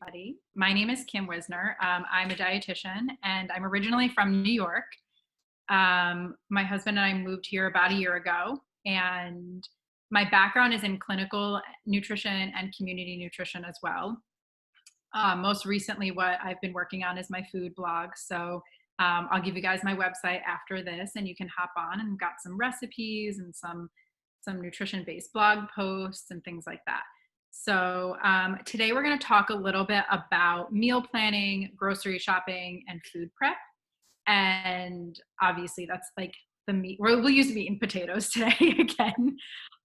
everybody. My name is Kim Wisner. I'm a dietitian and I'm originally from New York. My husband and I moved here about a year ago, and my background is in clinical nutrition and community nutrition as well. Most recently, what I've been working on is my food blog. So I'll give you guys my website after this, and you can hop on and got some recipes and some nutrition-based blog posts and things like that. So today we're going to talk a little bit about meal planning, grocery shopping, and food prep. And obviously that's like the meat. We'll use meat and potatoes today again.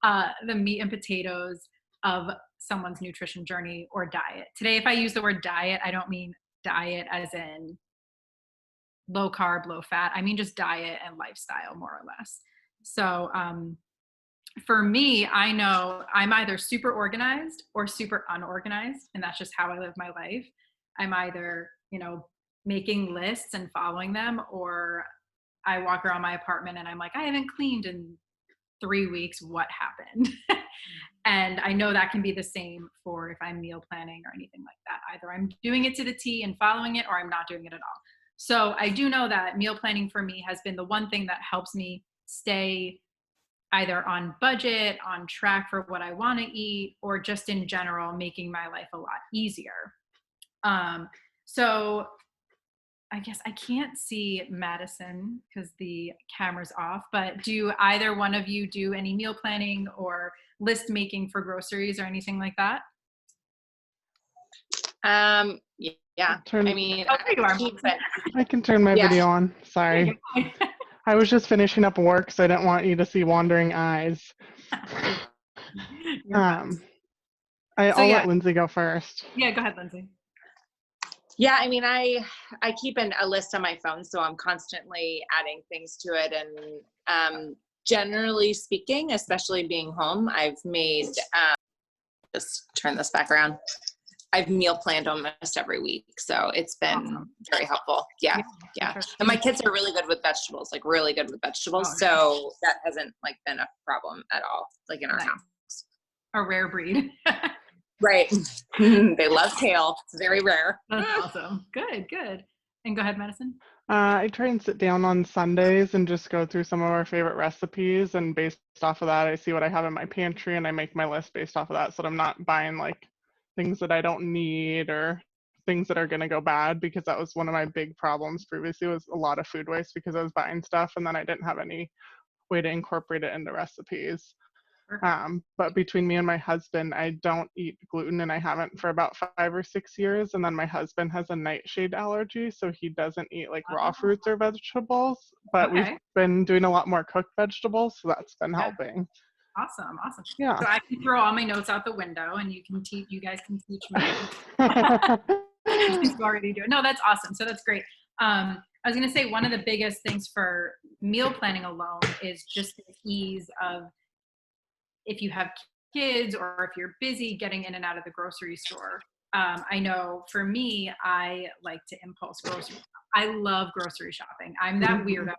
The meat and potatoes of someone's nutrition journey or diet. Today, if I use the word diet, I don't mean diet as in low carb, low fat. I mean just diet and lifestyle, more or less. So for me, I know I'm either super organized or super unorganized, and that's just how I live my life. I'm either, making lists and following them, or I walk around my apartment and I'm like, I haven't cleaned in 3 weeks. What happened? And I know that can be the same for if I'm meal planning or anything like that. Either I'm doing it to the T and following it, or I'm not doing it at all. So I do know that meal planning for me has been the one thing that helps me stay either on budget, on track for what I want to eat, or just in general, making my life a lot easier. So I guess I can't see Madison because the camera's off, but do either one of you do any meal planning or list making for groceries or anything like that? Yeah. there you are. I can turn my video on. Sorry. I was just finishing up work, so I didn't want you to see wandering eyes. I'll let Lindsay go first. Yeah, go ahead, Lindsay. Yeah, I mean, I keep a list on my phone, so I'm constantly adding things to it. And generally speaking, especially being home, I've made, just turn this back around. I've meal planned almost every week. So it's been very helpful. Yeah. And my kids are really good with vegetables, like really good with vegetables. So that hasn't been a problem at all, in our house. A rare breed. Right. They love kale. It's very rare. That's awesome. Good. And go ahead, Madison. I try and sit down on Sundays and just go through some of our favorite recipes. And based off of that, I see what I have in my pantry and I make my list based off of that. So that I'm not buying things that I don't need or things that are going to go bad, because that was one of my big problems previously, was a lot of food waste because I was buying stuff and then I didn't have any way to incorporate it into recipes. But between me and my husband, I don't eat gluten, and I haven't for about 5 or 6 years. And then my husband has a nightshade allergy, so he doesn't eat raw fruits or vegetables. But we've been doing a lot more cooked vegetables, so that's been helping. Awesome. Yeah. So I can throw all my notes out the window, and you guys can teach me. You already do it. No, that's awesome. So that's great. I was going to say one of the biggest things for meal planning alone is just the ease of, if you have kids or if you're busy getting in and out of the grocery store. I know for me, I like to impulse grocery shop. I love grocery shopping. I'm that weirdo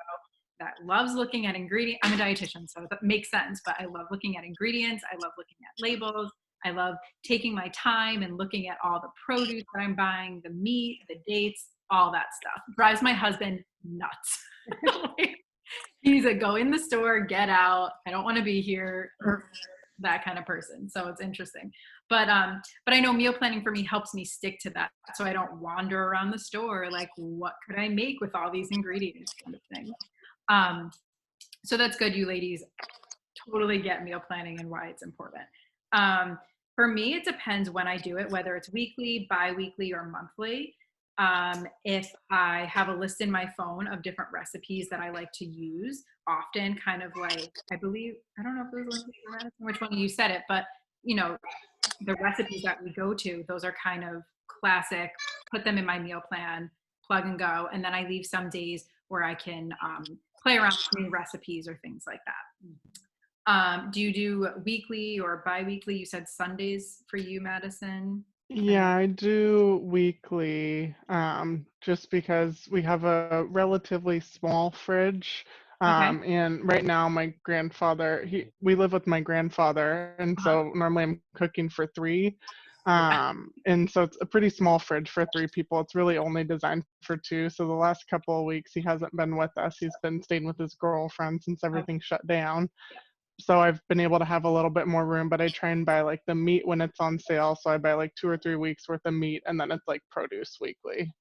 that loves looking at ingredients. I'm a dietitian, so that makes sense, but I love looking at ingredients. I love looking at labels. I love taking my time and looking at all the produce that I'm buying, the meat, the dates, all that stuff. Drives my husband nuts. He's a go in the store, get out. I don't want to be here. That kind of person. So it's interesting. But I know meal planning for me helps me stick to that, so I don't wander around the store what could I make with all these ingredients, kind of thing. So that's good. You ladies totally get meal planning and why it's important. For me, it depends when I do it, whether it's weekly, bi-weekly, or monthly. If I have a list in my phone of different recipes that I like to use often, kind of I don't know if it was which one of you said it, but the recipes that we go to, those are kind of classic, put them in my meal plan, plug and go. And then I leave some days where I can play around with new recipes or things like that. Do you do weekly or bi-weekly? You said Sundays for you, Madison. Yeah, I do weekly, just because we have a relatively small fridge. And right now my grandfather, we live with my grandfather, and so normally I'm cooking for 3. And so it's a pretty small fridge for 3 people. It's really only designed for 2. So the last couple of weeks he hasn't been with us. He's been staying with his girlfriend since everything shut down. So I've been able to have a little bit more room, but I try and buy like the meat when it's on sale. So I buy like 2 or 3 weeks worth of meat, and then it's like produce weekly.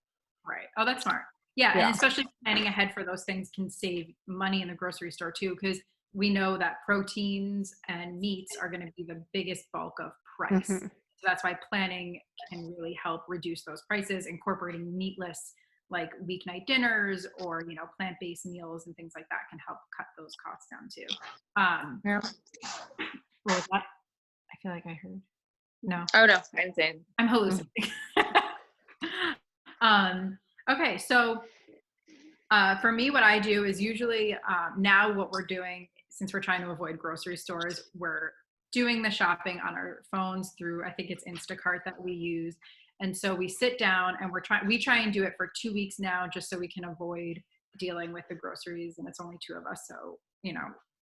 Right. Oh, that's smart. Yeah. Yeah. And especially planning ahead for those things can save money in the grocery store too, because we know that proteins and meats are going to be the biggest bulk of price. Mhm. So that's why planning can really help reduce those prices, incorporating meatless like weeknight dinners or, plant-based meals and things like that can help cut those costs down too. Yeah. What was that? I feel like I heard. No. Oh no, I'm saying. I'm hallucinating. Okay, so for me, what I do is usually now what we're doing, since we're trying to avoid grocery stores, we're doing the shopping on our phones through, I think it's Instacart that we use. And so we sit down and we try and do it for 2 weeks now, just so we can avoid dealing with the groceries. And it's only 2 of us. So,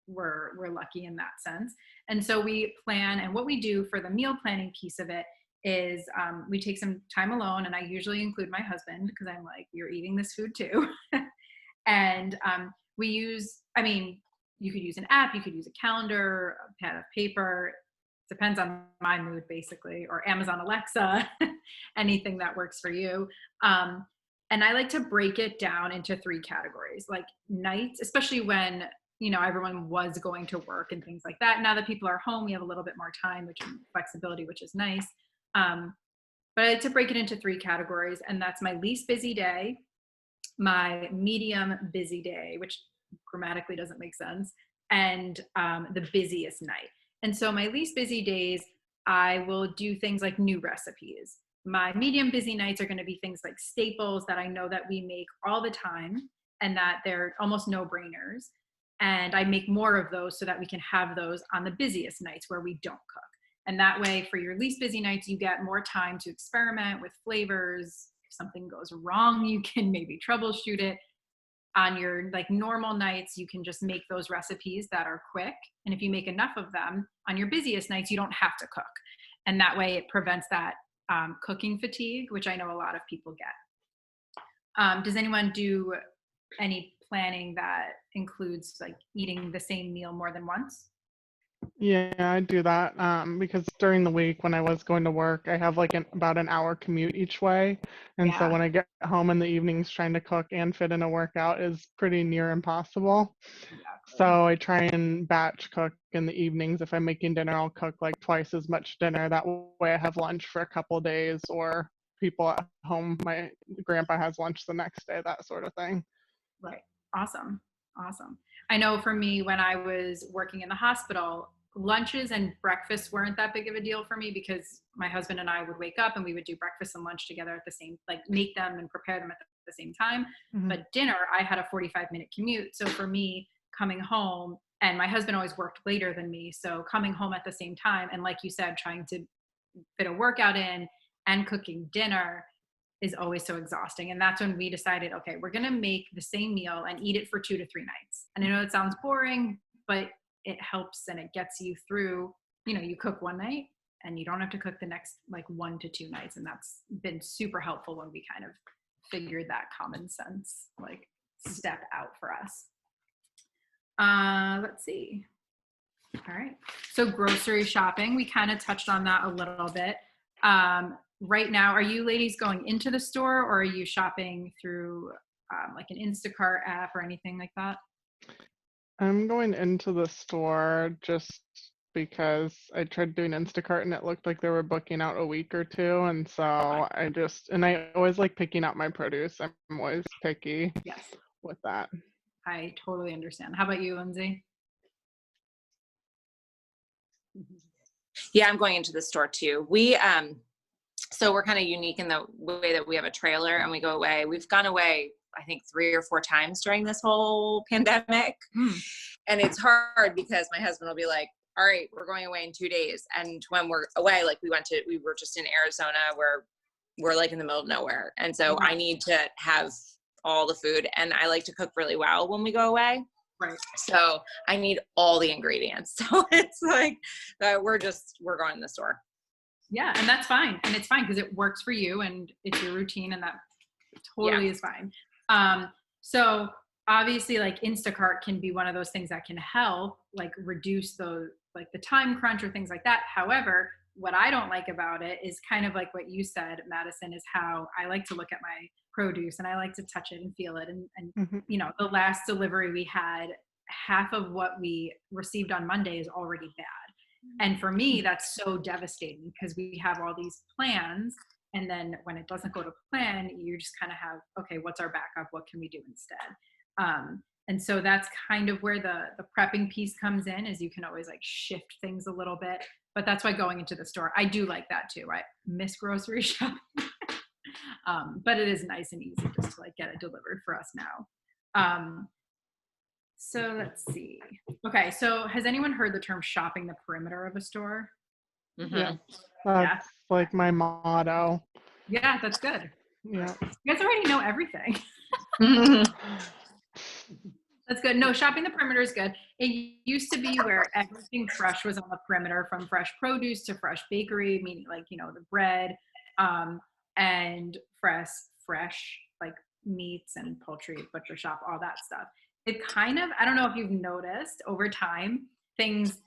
we're lucky in that sense. And so we plan, and what we do for the meal planning piece of it is we take some time alone, and I usually include my husband because I'm like, you're eating this food too. And we use, you could use an app, you could use a calendar, a pad of paper, depends on my mood basically, or Amazon Alexa, anything that works for you. And I like to break it down into 3 categories, like nights, especially when, everyone was going to work and things like that. Now that people are home, we have a little bit more time, which flexibility, which is nice. But I like to break it into 3 categories, and that's my least busy day, my medium busy day, which grammatically doesn't make sense, and the busiest night. And so my least busy days, I will do things like new recipes. My medium busy nights are going to be things like staples that I know that we make all the time and that they're almost no-brainers. And I make more of those so that we can have those on the busiest nights where we don't cook. And that way, for your least busy nights, you get more time to experiment with flavors. If something goes wrong, you can maybe troubleshoot it. On your like normal nights, you can just make those recipes that are quick. And if you make enough of them on your busiest nights, you don't have to cook. And that way it prevents that cooking fatigue, which I know a lot of people get. Does anyone do any planning that includes like eating the same meal more than once? Yeah, I do that because during the week when I was going to work, I have like about an hour commute each way. And so Yeah. when I get home in the evenings, trying to cook and fit in a workout is pretty near impossible. Exactly. So I try and batch cook in the evenings. If I'm making dinner, I'll cook like twice as much dinner. That way I have lunch for a couple of days, or people at home, my grandpa has lunch the next day, that sort of thing. Right. Awesome. I know for me, when I was working in the hospital, lunches and breakfasts weren't that big of a deal for me because my husband and I would wake up and we would do breakfast and lunch together at the same, like make them and prepare them at the same time. Mhm. But dinner, I had a 45-minute commute. So for me, coming home, and my husband always worked later than me. So coming home at the same time, and like you said, trying to fit a workout in and cooking dinner is always so exhausting. And that's when we decided, okay, we're going to make the same meal and eat it for 2 to 3 nights. And I know it sounds boring, but it helps and it gets you through, you cook one night and you don't have to cook the next like 1 to 2 nights. And that's been super helpful when we kind of figured that common sense, like step out for us. Let's see. All right. So grocery shopping, we kind of touched on that a little bit. Right now, are you ladies going into the store or are you shopping through like an Instacart app or anything like that? I'm going into the store just because I tried doing Instacart and it looked like they were booking out a week or 2. And so I always like picking out my produce. I'm always picky Yes, with that. I totally understand. How about you, Lindsay? Yeah, I'm going into the store too. So we're kind of unique in the way that we have a trailer and we go away. We've gone away, I think 3 or 4 times during this whole pandemic. And it's hard because my husband will be like, all right, we're going away in 2 days. And when we're away, like we were just in Arizona where we're like in the middle of nowhere. And so I need to have all the food, and I like to cook really well when we go away. Right. So I need all the ingredients. So it's like, we're going to the store. Yeah, and that's fine. And it's fine because it works for you and it's your routine, and that totally is fine. So obviously like Instacart can be one of those things that can help like reduce those, like the time crunch or things like that. However, what I don't like about it is kind of like what you said, Madison, is how I like to look at my produce and I like to touch it and feel it. And you know, the last delivery we had, half of what we received on Monday is already bad. And for me, that's so devastating because we have all these plans. And then when it doesn't go to plan, you just kind of have, okay, what's our backup? What can we do instead? And so that's kind of where the prepping piece comes in, is you can always like shift things a little bit. But that's why going into the store, I do like that too. I miss grocery shopping. But it is nice and easy just to like get it delivered for us now. So let's see. Okay, so has anyone heard the term shopping the perimeter of a store? Yeah, that's like my motto. Yeah, that's good. Yeah. You guys already know everything. That's good. No, shopping the perimeter is good. It used to be where everything fresh was on the perimeter, from fresh produce to fresh bakery, meaning like, you know, the bread, and fresh like meats and poultry, butcher shop, all that stuff. It kind of, I don't know if you've noticed over time, things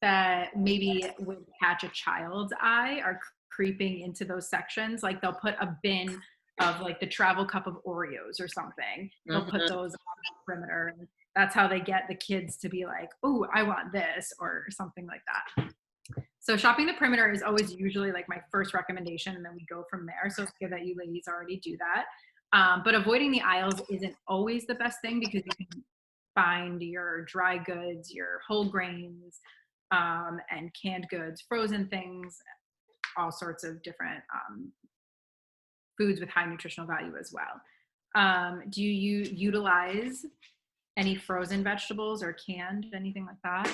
that maybe would catch a child's eye are creeping into those sections. Like they'll put a bin of like the travel cup of Oreos or something. They'll put those on the perimeter. And that's how they get the kids to be like, oh, I want this, or something like that. So shopping the perimeter is always usually like my first recommendation, and then we go from there. So it's good that you ladies already do that. But avoiding the aisles isn't always the best thing, because you can find your dry goods, your whole grains, and canned goods, frozen things, all sorts of different foods with high nutritional value as well. Do you utilize any frozen vegetables or canned, anything like that?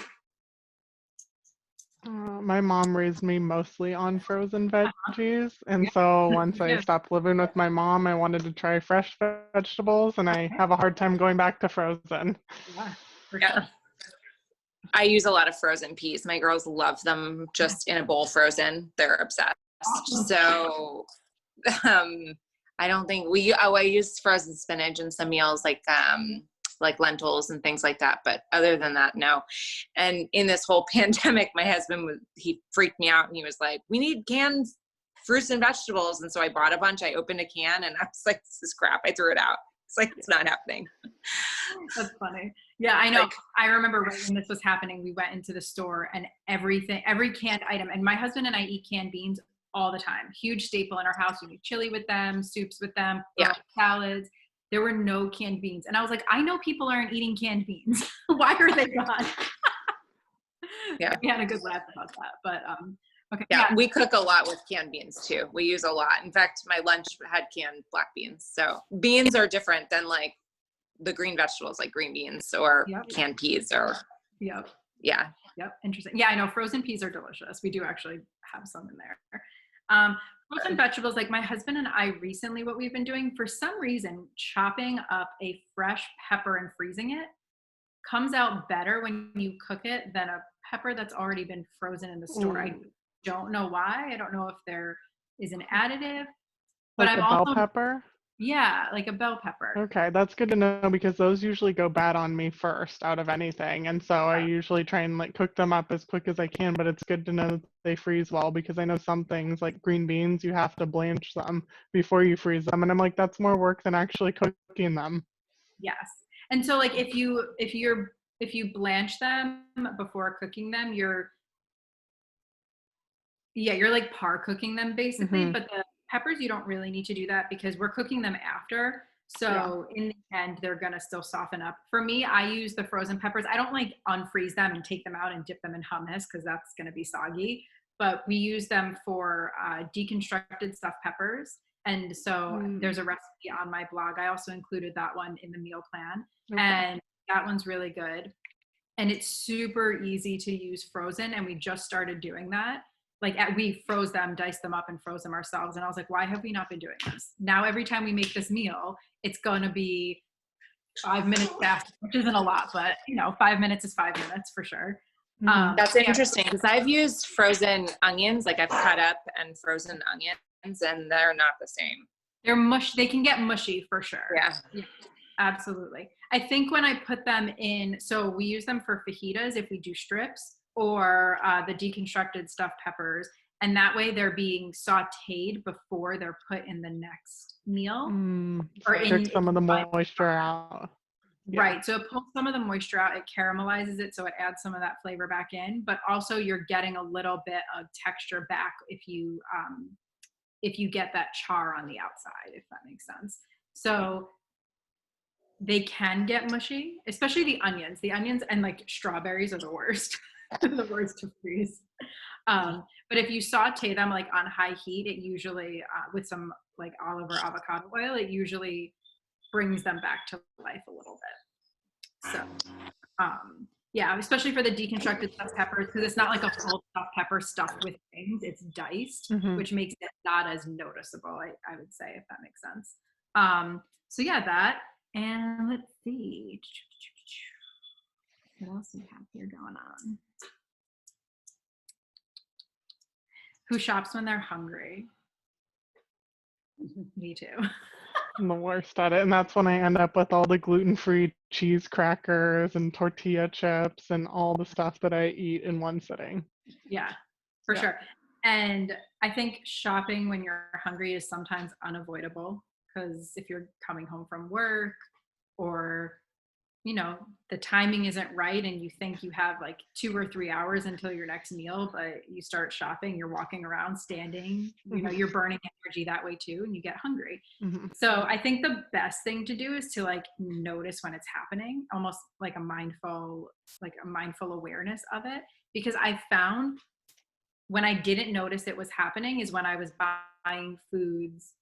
My mom raised me mostly on frozen veggies, and so once I stopped living with my mom, I wanted to try fresh vegetables, and I have a hard time going back to frozen. Yeah, for sure. I use a lot of frozen peas. My girls love them just in a bowl frozen. They're obsessed. Awesome. So I don't think I use frozen spinach in some meals, like lentils and things like that. But other than that, no. And in this whole pandemic, my husband he freaked me out, and he was like, we need canned fruits and vegetables. And so I bought a bunch. I opened a can and I was like, this is crap. I threw it out. It's like, it's not happening. That's funny. Yeah, I know. Like, I remember right when this was happening, we went into the store and every canned item, and my husband and I eat canned beans all the time. Huge staple in our house. We make chili with them, soups with them, salads. There were no canned beans. And I was like, I know people aren't eating canned beans. Why are they gone? Yeah. We had a good laugh about that. But okay. Yeah, we cook a lot with canned beans too. We use a lot. In fact, my lunch had canned black beans. So beans are different than like the green vegetables, like green beans or canned peas or. Yep. Yeah. Yep. Interesting. Yeah, I know frozen peas are delicious. We do actually have some in there. Frozen vegetables, like my husband and I recently, what we've been doing, for some reason, chopping up a fresh pepper and freezing it comes out better when you cook it than a pepper that's already been frozen in the store. I don't know why. I don't know if there is an additive, but like I'm a bell pepper? Yeah, like a bell pepper. Okay, that's good to know, because those usually go bad on me first out of anything. And so I usually try and like cook them up as quick as I can, but it's good to know that they freeze well, because I know some things like green beans, you have to blanch them before you freeze them. And I'm like, that's more work than actually cooking them. Yes. And so like if you blanch them before cooking them, you're like par cooking them basically, but the peppers, you don't really need to do that because we're cooking them after. So in the end, they're going to still soften up. For me, I use the frozen peppers. I don't like unfreeze them and take them out and dip them in hummus, because that's going to be soggy. But we use them for deconstructed stuffed peppers. And so there's a recipe on my blog. I also included that one in the meal plan. And that one's really good. And it's super easy to use frozen. And we just started doing that. Like we froze them, diced them up and froze them ourselves. And I was like, why have we not been doing this? Now, every time we make this meal, it's going to be 5 minutes fast, which isn't a lot, but 5 minutes is 5 minutes for sure. That's Yeah. interesting because I've used frozen onions, like I've cut up and frozen onions, and they're not the same. They're they can get mushy for sure. Yeah. Absolutely. I think when I put them in, so we use them for fajitas if we do strips, or the deconstructed stuffed peppers. And that way they're being sauteed before they're put in the next meal. Or take some of the moisture out. Right. So it pulls some of the moisture out, it caramelizes it, so it adds some of that flavor back in, but also you're getting a little bit of texture back if you get that char on the outside, if that makes sense. So they can get mushy, especially the onions. The onions and like strawberries are the worst, the worst to freeze. But if you saute them like on high heat, it usually, with some like olive or avocado oil, it usually brings them back to life a little bit. So, yeah, especially for the deconstructed stuffed peppers, because it's not like a full stuffed pepper stuffed with things, it's diced, which makes it not as noticeable, I would say, if that makes sense. So yeah, that, and let's see, what else do we have here going on? Who shops when they're hungry? Me too. I'm the worst at it, and that's when I end up with all the gluten-free cheese crackers and tortilla chips and all the stuff that I eat in one sitting. Yeah, for sure. And I think shopping when you're hungry is sometimes unavoidable, because if you're coming home from work or, you know, the timing isn't right and you think you have like 2 or 3 hours until your next meal, but you start shopping, you're walking around standing, you know, you're burning energy that way too, and you get hungry. So I think the best thing to do is to like notice when it's happening, almost like a mindful awareness of it. Because I found when I didn't notice it was happening is when I was buying foods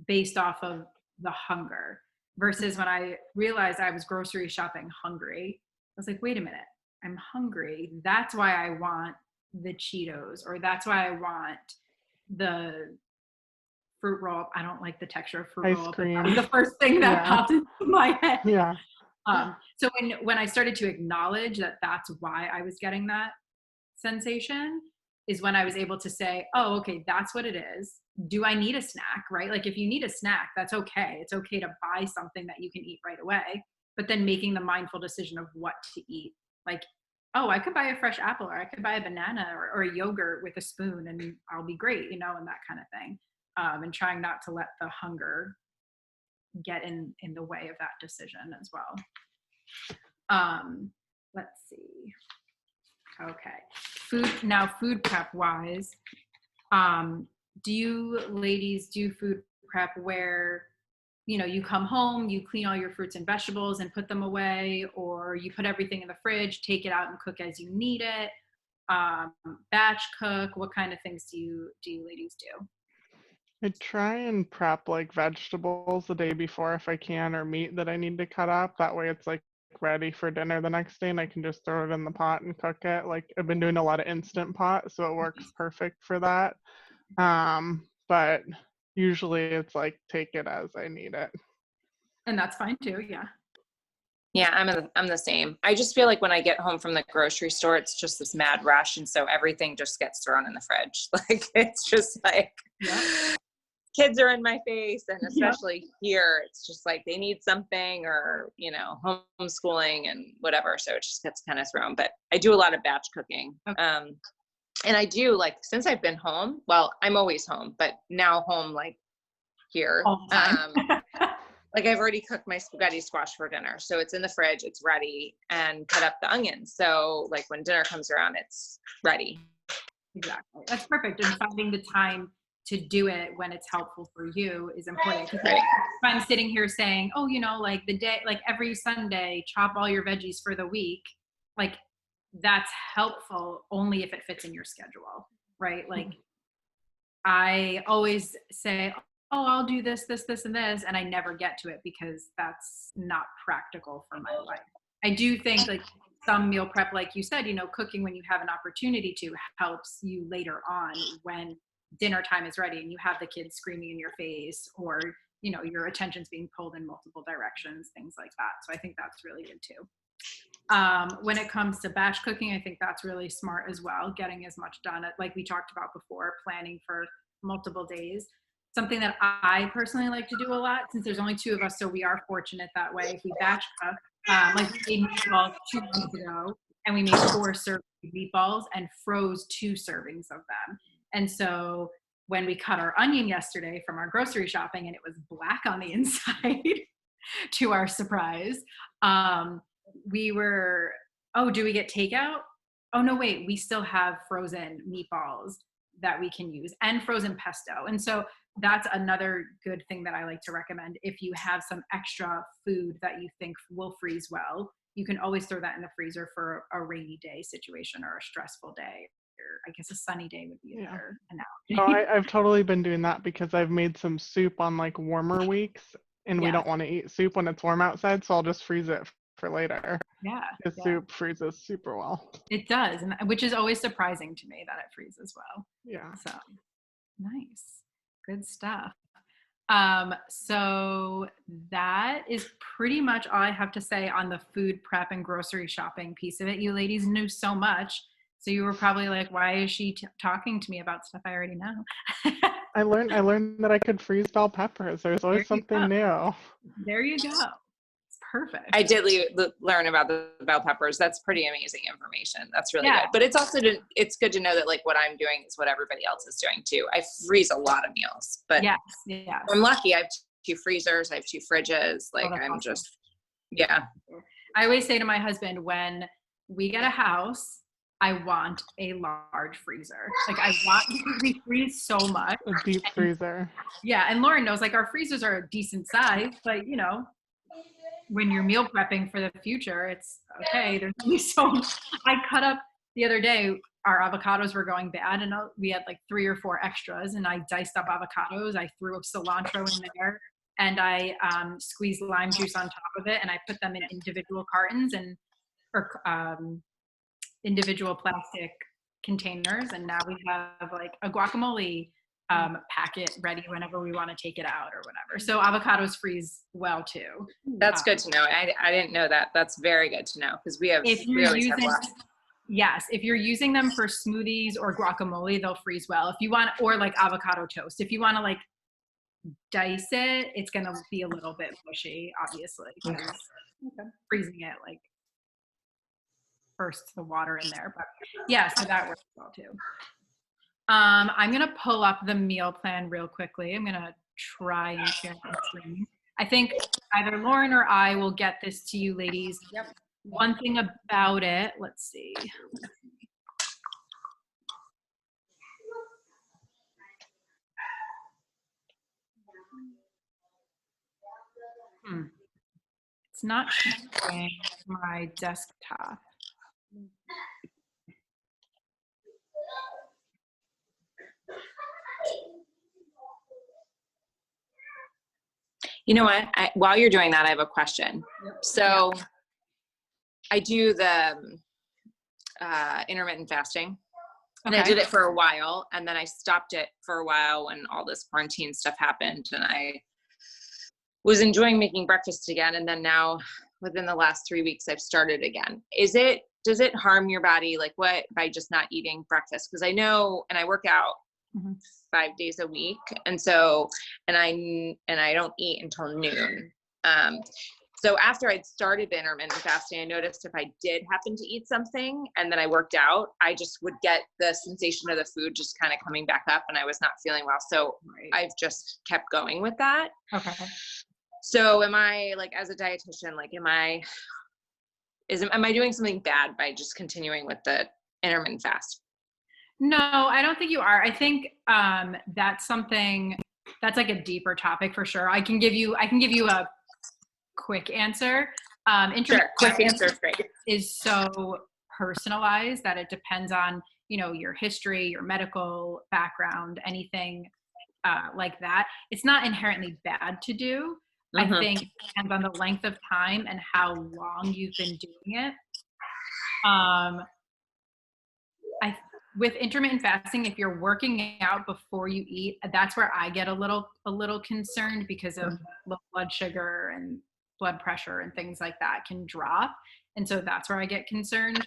based off of the hunger, versus when I realized I was grocery shopping hungry. I was like, wait a minute, I'm hungry. That's why I want the Cheetos, or that's why I want the fruit roll. I don't like the texture of fruit Ice roll, cream. but that was the first thing that popped into my head. Yeah. So when I started to acknowledge that that's why I was getting that sensation, is when I was able to say, oh, okay, that's what it is. Do I need a snack, right? Like if you need a snack, that's okay. It's okay to buy something that you can eat right away, but then making the mindful decision of what to eat. Like, oh, I could buy a fresh apple, or I could buy a banana or a yogurt with a spoon and I'll be great, you know, and that kind of thing. And trying not to let the hunger get in the way of that decision as well. Let's see. Okay. Food prep wise, do you ladies do food prep where, you know, you come home, you clean all your fruits and vegetables and put them away, or you put everything in the fridge, take it out and cook as you need it? Batch cook? What kind of things do you ladies do? I try and prep like vegetables the day before if I can, or meat that I need to cut up. That way it's like ready for dinner the next day and I can just throw it in the pot and cook it. Like I've been doing a lot of Instant Pot, so it works perfect for that. But usually it's like take it as I need it. And that's fine too, yeah. Yeah, I'm the same. I just feel like when I get home from the grocery store, it's just this mad rush, and so everything just gets thrown in the fridge. Like it's just like kids are in my face, and especially here, it's just like they need something, or you know, homeschooling and whatever. So it just gets kind of thrown. But I do a lot of batch cooking, and I do like since I've been home. Well, I'm always home, but now home like here. Like I've already cooked my spaghetti squash for dinner. So it's in the fridge, it's ready, and cut up the onions. So like when dinner comes around, it's ready. Exactly. That's perfect. And finding the time to do it when it's helpful for you is important. Right. If I'm sitting here saying, oh, you know, like the day, like every Sunday, chop all your veggies for the week, like that's helpful only if it fits in your schedule, right? Like I always say, oh, I'll do this, this, this, and this, and I never get to it because that's not practical for my life. I do think like some meal prep, like you said, you know, cooking when you have an opportunity to helps you later on when dinner time is ready and you have the kids screaming in your face, or, you know, your attention's being pulled in multiple directions, things like that. So I think that's really good too. When it comes to batch cooking, I think that's really smart as well, getting as much done, like we talked about before, planning for multiple days. Something that I personally like to do a lot, since there's only 2 of us, so we are fortunate that way. If we batch cook, like we made meatballs 2 months ago, and we made 4 servings of meatballs and froze 2 servings of them. And so when we cut our onion yesterday from our grocery shopping and it was black on the inside, to our surprise, we were, oh, do we get takeout? Oh, no, wait, we still have frozen meatballs that we can use and frozen pesto. And so that's another good thing that I like to recommend. If you have some extra food that you think will freeze well, you can always throw that in the freezer for a rainy day situation or a stressful day. Or I guess a sunny day would be a better analogy. Oh, I've totally been doing that because I've made some soup on like warmer weeks and we don't want to eat soup when it's warm outside, so I'll just freeze it for later. Yeah. The soup freezes super well. It does, and which is always surprising to me that it freezes well. Yeah. So nice. Good stuff. So that is pretty much all I have to say on the food prep and grocery shopping piece of it. You ladies knew so much. So you were probably like, why is she talking to me about stuff I already know? I learned that I could freeze bell peppers. There's always something new. There you go. It's perfect. I did learn about the bell peppers. That's pretty amazing information. That's really good. But it's also it's good to know that like what I'm doing is what everybody else is doing too. I freeze a lot of meals, but yes. I'm lucky. I have 2 freezers. I have 2 fridges. Like I'm awesome. I always say to my husband, when we get a house, I want a large freezer. Like I want, because we freeze so much. A deep freezer. Yeah, and Lauren knows like our freezers are a decent size, but you know, when you're meal prepping for the future, it's okay. There's only so much. I cut up the other day, our avocados were going bad and we had like 3 or 4 extras and I diced up avocados. I threw cilantro in there and I squeezed lime juice on top of it and I put them in individual cartons or individual plastic containers, and now we have like a guacamole packet ready whenever we want to take it out or whatever. So avocados freeze well too. That's good to know. I didn't know that. That's very good to know because we always have lots. Yes, if you're using them for smoothies or guacamole, they'll freeze well. If you want, or like avocado toast, if you want to like dice it, it's gonna be a little bit mushy, obviously, because freezing it like bursts the water in there. But yeah, so that works well too. I'm gonna pull up the meal plan real quickly. I'm gonna try and share my screen. I think either Lauren or I will get this to you ladies. Yep. One thing about it, let's see. It's not showing my desktop. You know what? While you're doing that, I have a question. Yep. So I do the intermittent fasting. And I did it for a while, and then I stopped it for a while when all this quarantine stuff happened, and I was enjoying making breakfast again. And then now within the last 3 weeks, I've started again. Does it harm your body? Like what, by just not eating breakfast? Because I know, and I work out 5 days a week. And I don't eat until noon. So after I'd started the intermittent fasting, I noticed if I did happen to eat something and then I worked out, I just would get the sensation of the food just kind of coming back up and I was not feeling well. So I've just kept going with that. Okay. So am I, like, as a dietitian, like, am I doing something bad by just continuing with the intermittent fast? No, I don't think you are. I think that's like a deeper topic for sure. I can give you a quick answer. Sure, quick answer is great. Is so personalized that it depends on, your history, your medical background, anything like that. It's not inherently bad to do. I think it depends on the length of time and how long you've been doing it. With intermittent fasting, if you're working out before you eat, that's where I get a little concerned because of low blood sugar and blood pressure and things like that can drop. And so that's where I get concerned.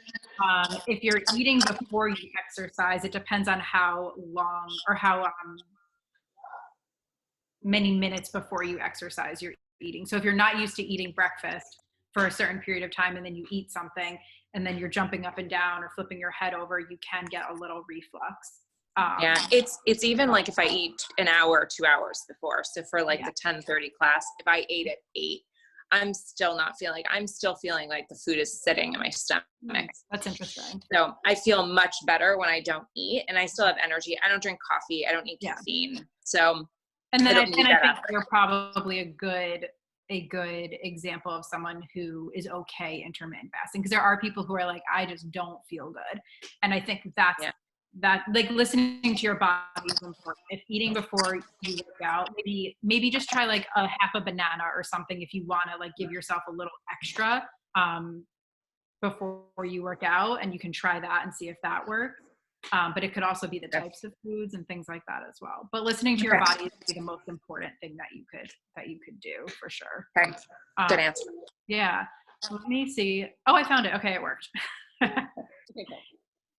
If you're eating before you exercise, it depends on how long or how many minutes before you exercise you're eating. So if you're not used to eating breakfast for a certain period of time and then you eat something and then you're jumping up and down or flipping your head over, you can get a little reflux. Yeah, it's even like if I eat an hour or 2 hours before. So for like the 10:30 class, if I ate at 8, I'm still feeling like the food is sitting in my stomach. That's interesting. So I feel much better when I don't eat, and I still have energy. I don't drink coffee. I don't eat caffeine. So, and then I think you're probably a good example of someone who is okay intermittent fasting, because there are people who are like, I just don't feel good. And I think that's that, like, listening to your body is important. If eating before you work out, maybe just try like a half a banana or something if you want to like give yourself a little extra before you work out, and you can try that and see if that works. But it could also be the types of foods and things like that as well. But listening to your body is the most important thing that you could do for sure. Okay. Good answer. Yeah. Let me see. Oh, I found it. Okay, it worked. Okay, cool.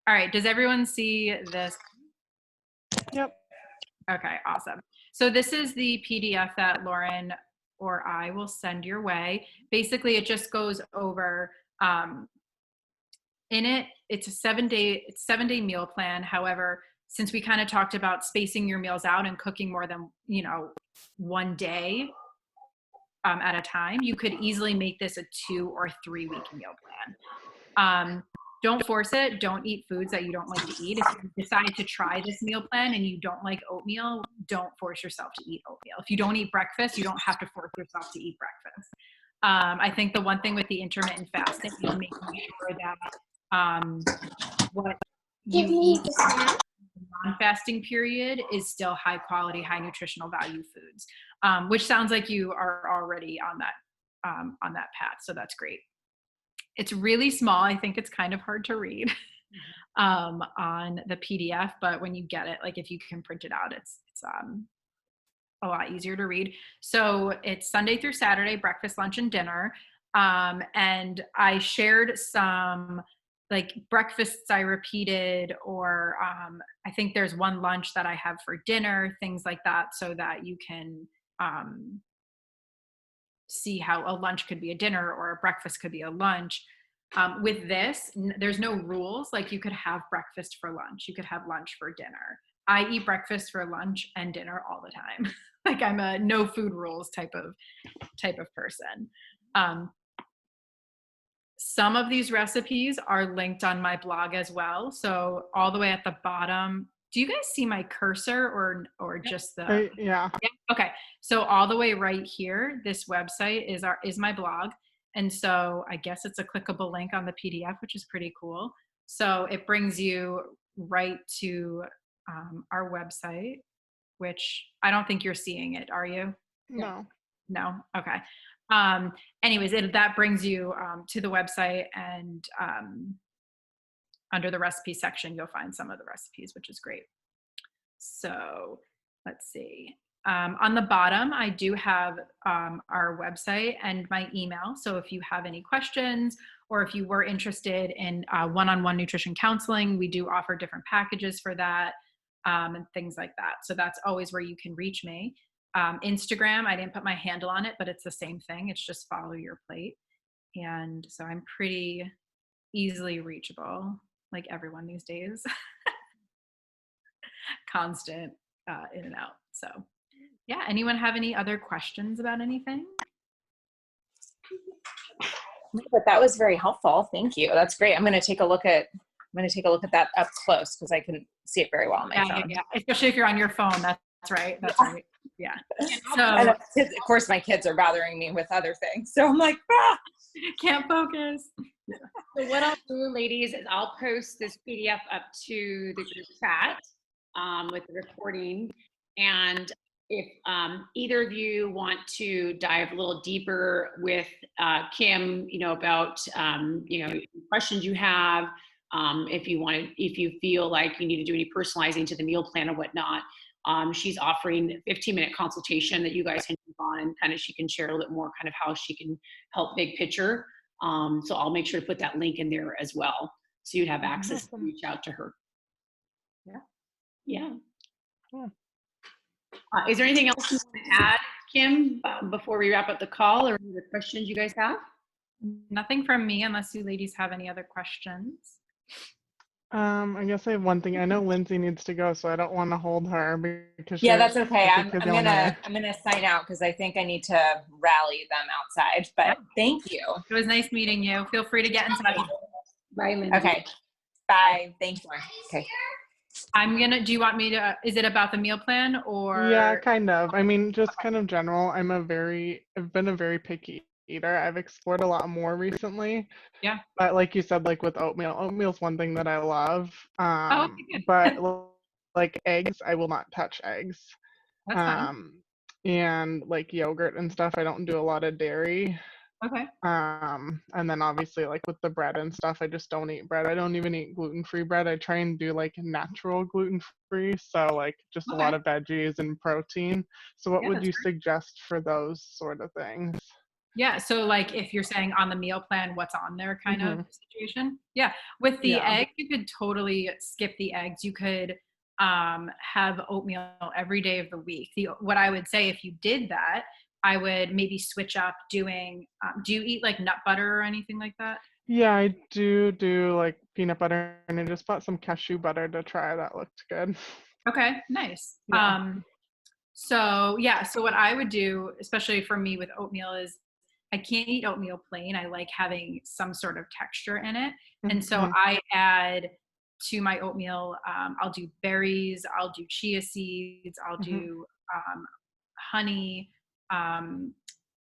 All right. Does everyone see this? Yep. Okay, awesome. So this is the PDF that Lauren or I will send your way. Basically, it just goes over, in it, it's a 7-day meal plan. However, since we kind of talked about spacing your meals out and cooking more than, one day at a time, you could easily make this a 2 or 3 week meal plan. Don't force it. Don't eat foods that you don't like to eat. If you decide to try this meal plan and you don't like oatmeal, don't force yourself to eat oatmeal. If you don't eat breakfast, you don't have to force yourself to eat breakfast. I think the one thing with the intermittent fasting is making sure that what you eat in the non-fasting period is still high quality, high nutritional value foods, which sounds like you are already on that path. So that's great. It's really small. I think it's kind of hard to read on the PDF, but when you get it, like if you can print it out, it's a lot easier to read. So it's Sunday through Saturday, breakfast, lunch, and dinner. And I shared some like breakfasts I repeated, or I think there's one lunch that I have for dinner, things like that, so that you can see how a lunch could be a dinner or a breakfast could be a lunch. With this, there's no rules. Like you could have breakfast for lunch, you could have lunch for dinner. I eat breakfast for lunch and dinner all the time. Like I'm a no food rules type of person. Some of these recipes are linked on my blog as well. So all the way at the bottom, do you guys see my cursor or just the? Yeah. Okay. So all the way right here, this website is my blog. And so I guess it's a clickable link on the PDF, which is pretty cool. So it brings you right to our website, which I don't think you're seeing it. Are you? No. No. Okay. Anyways, that brings you to the website, and under the recipe section, you'll find some of the recipes, which is great. So let's see. On the bottom, I do have our website and my email. So if you have any questions, or if you were interested in one-on-one nutrition counseling, we do offer different packages for that, and things like that. So that's always where you can reach me. Instagram, I didn't put my handle on it, but it's the same thing. It's just follow your plate. And so I'm pretty easily reachable, like everyone these days. Constant in and out. So yeah, anyone have any other questions about anything? But that was very helpful. Thank you. That's great. I'm going to take a look at that up close because I couldn't see it very well on my phone. Yeah. Especially if you're on your phone. That's right. That's right. Yeah. So and of course my kids are bothering me with other things. So I'm like, can't focus. Yeah. So what I'll do, ladies, is I'll post this PDF up to the group chat with the recording. And if either of you want to dive a little deeper with Kim, about questions you have, if you feel like you need to do any personalizing to the meal plan or whatnot, she's offering a 15-minute consultation that you guys can jump on, and kind of she can share a little bit more kind of how she can help big picture. So I'll make sure to put that link in there as well, so you'd have access to Awesome. reach out to her. Yeah. Yeah. Cool. Is there anything else you want to add, Kim, before we wrap up the call, or any other questions you guys have? Nothing from me unless you ladies have any other questions. I guess I have one thing. I know Lindsay needs to go, so I don't want to hold her because Yeah, you're that's okay. a I'm, big kid I'm yelling gonna at I'm gonna sign out because I think I need to rally them outside. But thank you. It was nice meeting you. Feel free to get in touch. Bye, Lindsay. Okay. Bye. Thank you. Okay. Do you want me to, is it about the meal plan or? Yeah, kind of. I mean, just kind of general. I've been a very picky eater. I've explored a lot more recently. Yeah. But like you said, like with oatmeal's one thing that I love. Oh, okay, good. But like eggs, I will not touch eggs. That's fine. And like yogurt and stuff, I don't do a lot of dairy. Okay. And then obviously like with the bread and stuff, I just don't eat bread. I don't even eat gluten-free bread. I try and do like natural gluten-free, so like just a Okay. lot of veggies and protein. So what Yeah, would that's you great. suggest for those sort of things? Yeah. So like if you're saying on the meal plan, what's on there kind of Mhm. situation. Yeah. With the Yeah. egg, you could totally skip the eggs. You could have oatmeal every day of the week. What I would say if you did that, I would maybe switch up doing, do you eat like nut butter or anything like that? Yeah, I do like peanut butter, and I just bought some cashew butter to try. That looked good. Okay, nice. Yeah. So yeah, so what I would do, especially for me with oatmeal, is I can't eat oatmeal plain. I like having some sort of texture in it. And so Mhm. I add to my oatmeal, I'll do berries, I'll do chia seeds, I'll Mhm. do honey, um,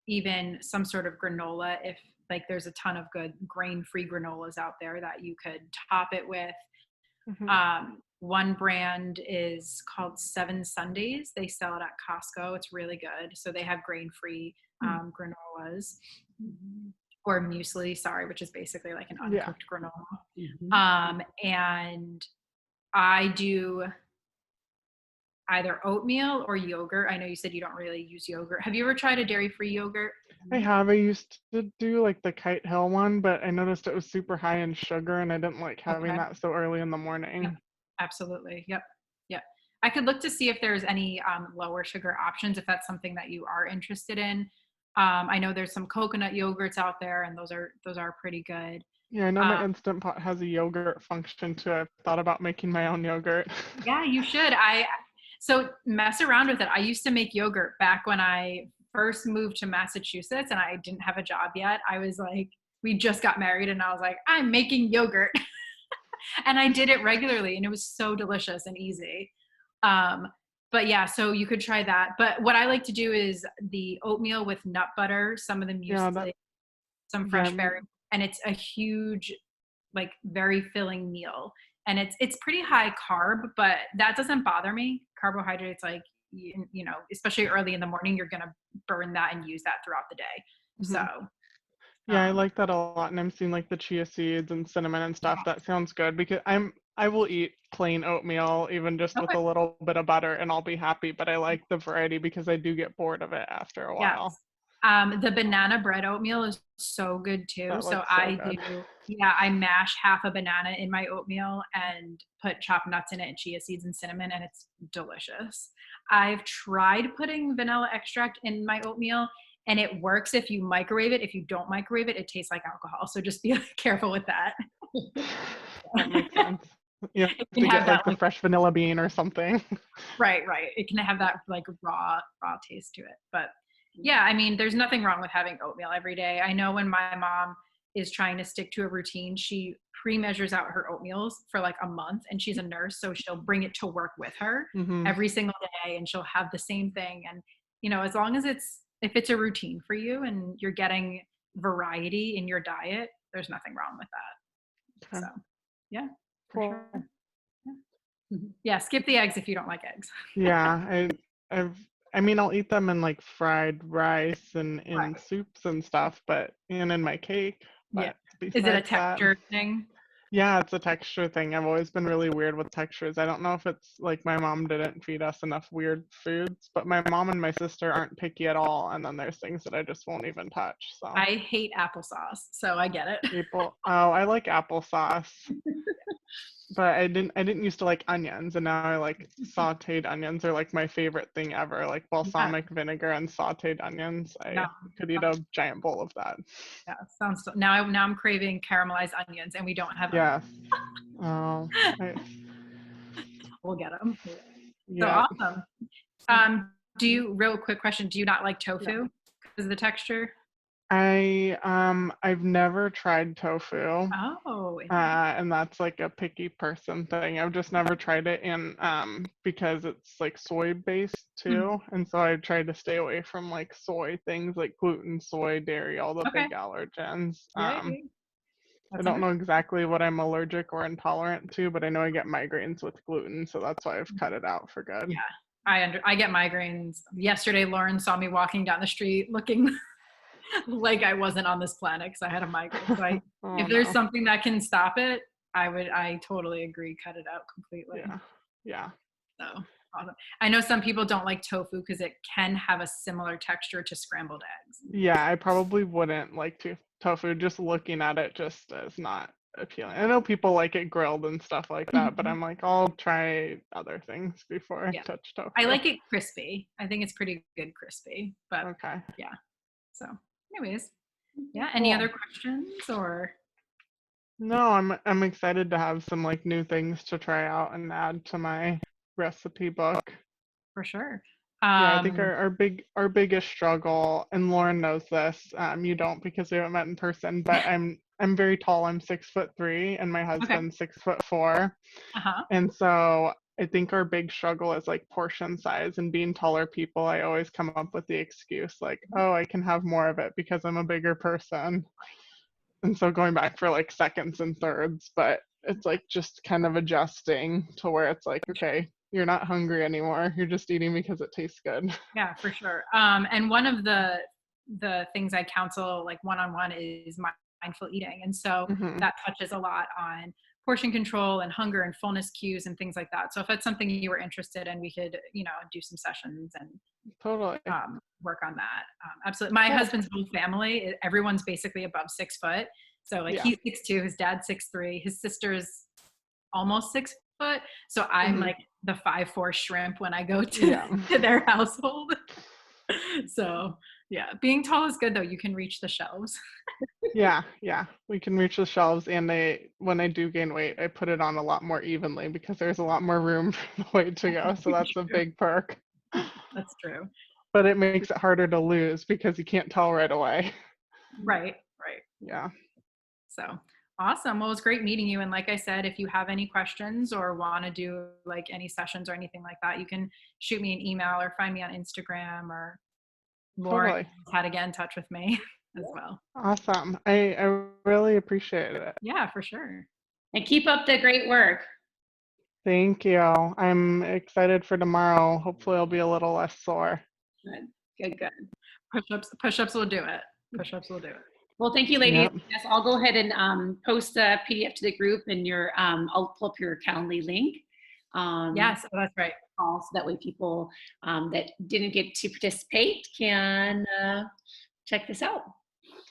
even some sort of granola. If like there's a ton of good grain-free granolas out there that you could top it with. Mhm. One brand is called Seven Sundays. They sell it at Costco. It's really good. So they have grain-free granolas or muesli, sorry, which is basically like an Yeah. uncooked granola. And I do either oatmeal or yogurt. I know you said you don't really use yogurt. Have you ever tried a dairy-free yogurt? I have. I used to do like the Kite Hill one, but I noticed it was super high in sugar, and I didn't like having Okay. that so early in the Yep. morning. Absolutely. Yep. Yep. I could look to see if there's any lower sugar options if that's something that you are interested in. I know there's some coconut yogurts out there, and those are pretty good. Yeah, I know my Um, Instant Pot has a yogurt function too. I've thought about making my own yogurt. yeah, you should. So mess around with it. I used to make yogurt back when I first moved to Massachusetts, and I didn't have a job yet. I was like, we just got married, and I was like, I'm making yogurt. And I did it regularly, and it was so delicious and easy. Um, but yeah, so you could try that. But what I like to do is the oatmeal with nut butter, some of the Yeah, that muesli, some yeah, fresh berry, and it's a huge, like very filling meal. And it's pretty high carb, but that doesn't bother me. Carbohydrates, like you know, especially early in the morning, you're gonna burn that and use that throughout the day. So mhm. Yeah, I um, like that a lot, and I'm seeing like the chia seeds and cinnamon and stuff. That sounds good because I will eat plain oatmeal even just with okay. a little bit of butter, and I'll be happy. But I like the variety because I do get bored of it after a Yes. while. The banana bread oatmeal is so good too. That So looks so I good. do, yeah, I mash half a banana in my oatmeal and put chopped nuts in it and chia seeds and cinnamon, and it's delicious. I've tried putting vanilla extract in my oatmeal, and it works if you microwave it. If you don't microwave it, it tastes like alcohol. So just be careful with that. That makes sense. You have It can to have get that like the like fresh vanilla bean or something. right, right. It can have that like raw taste to it. But yeah, I mean, there's nothing wrong with having oatmeal every day. I know when my mom is trying to stick to a routine, she pre-measures out her oatmeals for like a month, and she's a nurse, so she'll bring it to work with her Hmm. every single day, and she'll have the same thing. And you know, as long as if it's a routine for you and you're getting variety in your diet, there's nothing wrong with that. Okay, So yeah, for cool. sure. Yeah. Yeah, skip the eggs if you don't like eggs. Yeah, I've I mean I'll eat them in like fried rice and in Right. soups and stuff, but and in my cake. Yeah. But Is it a besides that, texture thing? Yeah, it's a texture thing. I've always been really weird with textures. I don't know if it's like my mom didn't feed us enough weird foods, but my mom and my sister aren't picky at all. And then there's things that I just won't even touch. So I hate applesauce, so I get it. I like applesauce, but I didn't used to like onions, and now I like sauteed onions are like my favorite thing ever. Like Yeah, balsamic vinegar and sauteed onions. no, I could eat a giant bowl of that. yeah, sounds now I'm craving caramelized onions, and we don't have onions. Yes. Oh, I, We'll get them. So yeah. awesome. Real quick question, do you not like tofu because of the texture? I've never tried tofu. Oh, And that's like a picky person thing. I've just never tried it in because it's like soy based too. And so I try to stay away from like soy things like gluten, soy, dairy, all the okay. big allergens. Yay. I That's don't know exactly what I'm allergic or intolerant to, but I know I get migraines with gluten, so that's why I've cut it out for good. Yeah. I get migraines. Yesterday Lauren saw me walking down the street looking like I wasn't on this planet because I had a migraine. So Oh if there's no. something that can stop it, I totally agree, cut it out completely. Yeah. Yeah. So awesome. I know some people don't like tofu because it can have a similar texture to scrambled eggs. Yeah, I probably wouldn't like tofu. Just looking at it just is not appealing. I know people like it grilled and stuff like that, but Mhm. I'm like, I'll try other things before I Yeah. touch I tofu. like it crispy. I think it's pretty good crispy. But Okay. yeah. So anyways, yeah. Any Cool. other questions or No, I'm excited to have some like new things to try out and add to my recipe book. for sure? Yeah, I think Um, our biggest struggle, and Lauren knows this, you don't because we haven't met in person, but I'm very tall. I'm 6'3", and my okay. husband's 6'4". Uh-huh. And so I think our big struggle is like portion size, and being taller people, I always come up with the excuse like, oh, I can have more of it because I'm a bigger person. And so going back for like seconds and thirds, but it's like just kind of adjusting to where it's like, okay, you're not hungry anymore. You're just eating because it tastes good. Yeah, for sure. And one of the things I counsel like one-on-one is mindful eating. And so Hmm. that touches a lot on portion control and hunger and fullness cues and things like that. So if that's something you were interested in, we could, do some sessions and Totally. work on that. Absolutely. My Cool. husband's whole family, everyone's basically above 6 foot. So like Yeah. he's 6'2", his dad's 6'3", his sister's almost 6 foot. So I'm Hmm. like the 5'4" shrimp when I go to, Yeah. to their household. So yeah, being tall is good though. You can reach the shelves. Yeah. Yeah. We can reach the shelves, and when I do gain weight, I put it on a lot more evenly because there's a lot more room for the weight to go. So that's a big perk. That's true. But it makes it harder to lose because you can't tell right away. Right. Right. Yeah. So awesome. Well, it was great meeting you. And like I said, if you have any questions or want to do like any sessions or anything like that, you can shoot me an email or find me on Instagram, or Lauren Totally. had to get in touch with me as well. Awesome. I really appreciate it. Yeah, for sure. And keep up the great work. Thank you. I'm excited for tomorrow. Hopefully I'll be a little less sore. Good, good, good. Push-ups will do it. Push-ups will do it. Well, thank you, ladies. Yep. Yes, I'll go ahead and post the PDF to the group, and I'll pull up your Calendly link. Yes, that's right. So that way people that didn't get to participate can check this out.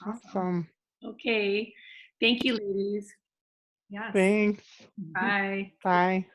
Awesome. Okay. Thank you, ladies. Yes. Thanks. Bye. Bye.